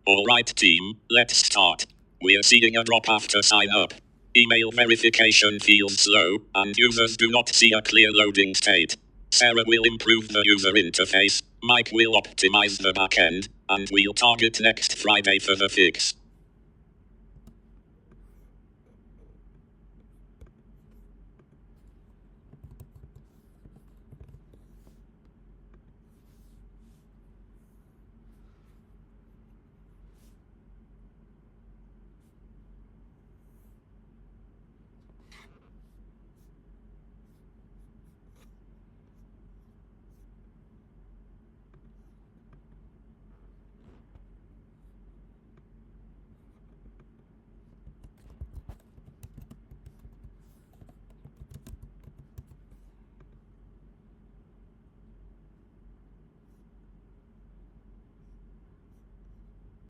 Alright team, let's start. We're seeing a drop after sign up. Email verification feels slow, and users do not see a clear loading state. Sarah will improve the user interface, Mike will optimize the backend, and we'll target next Friday for the fix.